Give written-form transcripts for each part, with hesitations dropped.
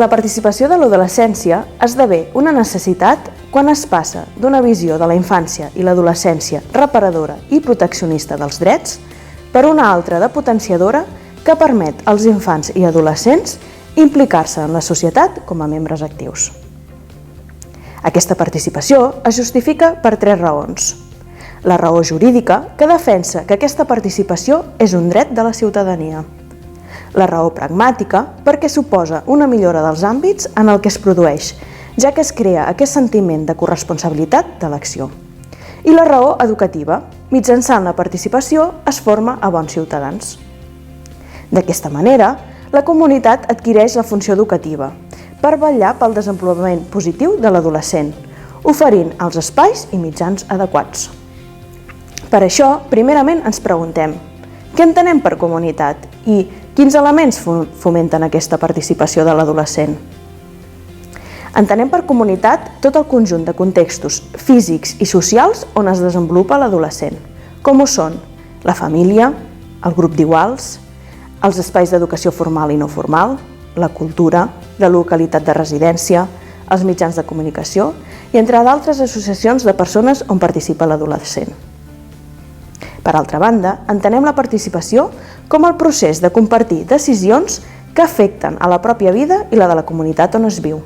La participació de l'adolescència esdevé una necessitat quan es passa d'una visió de la infància i l'adolescència reparadora i proteccionista dels drets per una altra de potenciadora que permet als infants i adolescents implicar-se en la societat com a membres actius. Aquesta participació es justifica per 3 raons. La raó jurídica, que defensa que aquesta participació és un dret de la ciutadania. La raó pragmàtica, perquè suposa una millora dels àmbits en el que es produeix, ja que es crea aquest sentiment de corresponsabilitat de l'acció. I la raó educativa, mitjançant la participació es forma a bons ciutadans. D'aquesta manera, la comunitat adquireix la funció educativa per vetllar pel desenvolupament positiu de l'adolescent, oferint els espais i mitjans adequats. Per això, primerament ens preguntem: què entenem per comunitat i quins elements fomenten aquesta participació de l'adolescent? Entenem per comunitat tot el conjunt de contextos físics i socials on es desenvolupa l'adolescent, com ho són la família, el grup d'iguals, els espais d'educació formal i no formal, la cultura, la localitat de residència, els mitjans de comunicació i entre d'altres associacions de persones on participa l'adolescent. Per altra banda, entenem la participació com el procés de compartir decisions que afecten a la pròpia vida i la de la comunitat on es viu.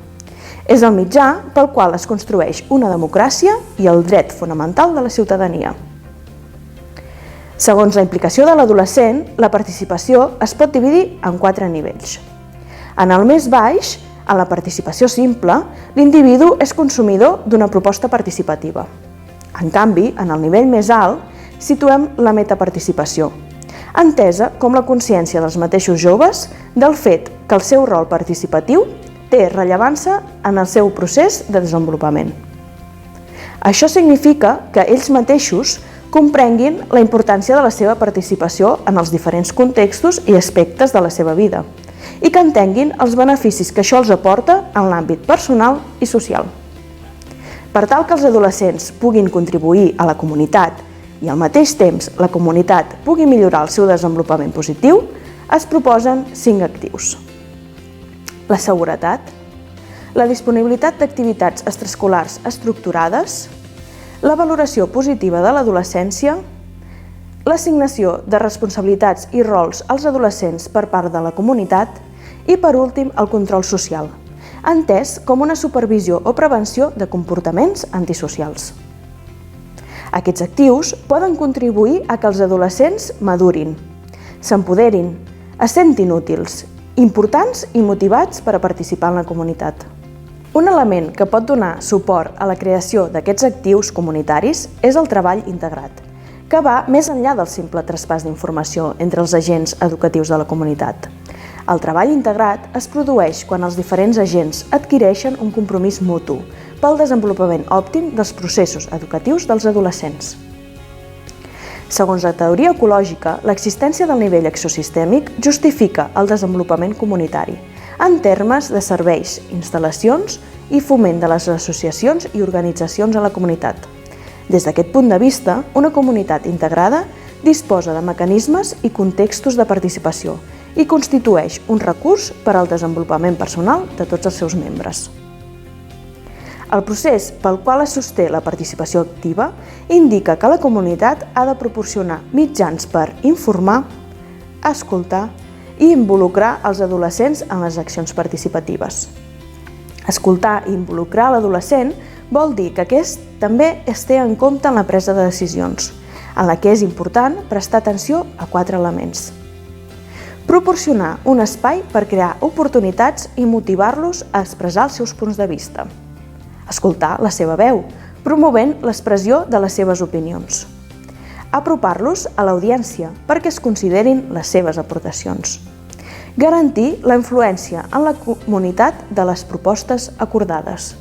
És el mitjà pel qual es construeix una democràcia i el dret fonamental de la ciutadania. Segons la implicació de l'adolescent, la participació es pot dividir en 4 nivells. En el més baix, en la participació simple, l'individu és consumidor d'una proposta participativa. En canvi, en el nivell més alt, situem la metaparticipació, entesa com la consciència dels mateixos joves del fet que el seu rol participatiu té rellevància en el seu procés de desenvolupament. Això significa que ells mateixos comprenguin la importància de la seva participació en els diferents contextos i aspectes de la seva vida i que entenguin els beneficis que això els aporta en l'àmbit personal i social. Per tal que els adolescents puguin contribuir a la comunitat i al mateix temps la comunitat pugui millorar el seu desenvolupament positiu, es proposen 5 actius. La seguretat, la disponibilitat d'activitats extraescolars estructurades, la valoració positiva de l'adolescència, l'assignació de responsabilitats i rols als adolescents per part de la comunitat i, per últim, el control social, entès com una supervisió o prevenció de comportaments antisocials. Aquests actius poden contribuir a que els adolescents madurin, s'empoderin, es sentin útils, importants i motivats per a participar en la comunitat. Un element que pot donar suport a la creació d'aquests actius comunitaris és el treball integrat, que va més enllà del simple traspàs d'informació entre els agents educatius de la comunitat. El treball integrat es produeix quan els diferents agents adquireixen un compromís mutu pel desenvolupament òptim dels processos educatius dels adolescents. Segons la teoria ecològica, l'existència del nivell exosistèmic justifica el desenvolupament comunitari en termes de serveis, instal·lacions i foment de les associacions i organitzacions a la comunitat. Des d'aquest punt de vista, una comunitat integrada disposa de mecanismes i contextos de participació i constitueix un recurs per al desenvolupament personal de tots els seus membres. El procés pel qual es sosté la participació activa indica que la comunitat ha de proporcionar mitjans per informar, escoltar i involucrar els adolescents en les accions participatives. Escoltar i involucrar l'adolescent vol dir que aquest també es té en compte en la presa de decisions, en la que és important prestar atenció a 4 elements. Proporcionar un espai per crear oportunitats i motivar-los a expressar els seus punts de vista. Escoltar la seva veu, promovent l'expressió de les seves opinions. Apropar-los a l'audiència perquè es considerin les seves aportacions. Garantir la influència en la comunitat de les propostes acordades.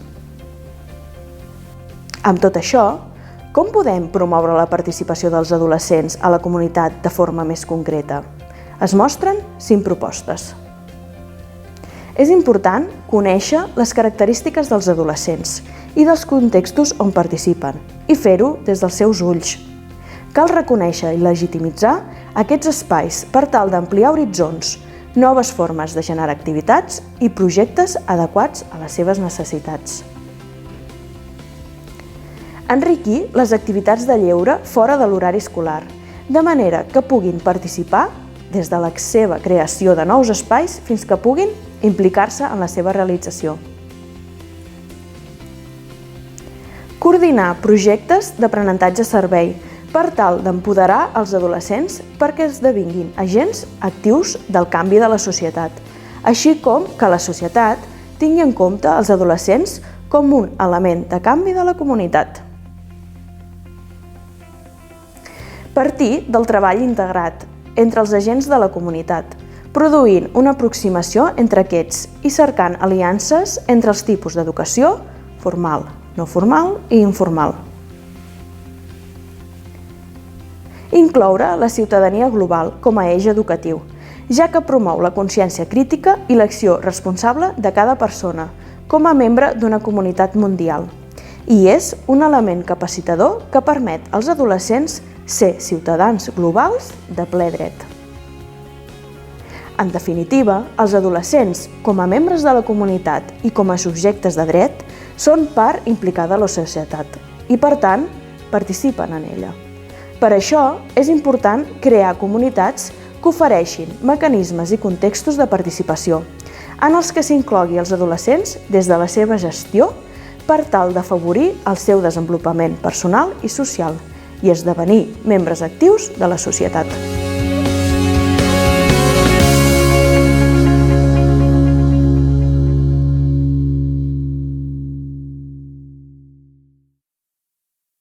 Amb tot això, com podem promoure la participació dels adolescents a la comunitat de forma més concreta? Es mostren 5 propostes. És important conèixer les característiques dels adolescents i dels contextos on participen i fer-ho des dels seus ulls. Cal reconèixer i legitimitzar aquests espais per tal d'ampliar horitzons, noves formes de generar activitats i projectes adequats a les seves necessitats. Enriquir les activitats de lleure fora de l'horari escolar, de manera que puguin participar des de la seva creació de nous espais fins que puguin implicar-se en la seva realització. Coordinar projectes d'aprenentatge-servei per tal d'empoderar els adolescents perquè esdevinguin agents actius del canvi de la societat, així com que la societat tingui en compte els adolescents com un element de canvi de la comunitat. Partir del treball integrat entre els agents de la comunitat, produint una aproximació entre aquests i cercant aliances entre els tipus d'educació formal, no formal i informal. Incloure la ciutadania global com a eix educatiu, ja que promou la consciència crítica i l'acció responsable de cada persona com a membre d'una comunitat mundial i és un element capacitador que permet als adolescents ser ciutadans globals de ple dret. En definitiva, els adolescents, com a membres de la comunitat i com a subjectes de dret, són part implicada a la societat i, per tant, participen en ella. Per això, és important crear comunitats que ofereixin mecanismes i contextos de participació en els que s'inclogui els adolescents des de la seva gestió per tal d'afavorir el seu desenvolupament personal i social i esdevenir membres actius de la societat.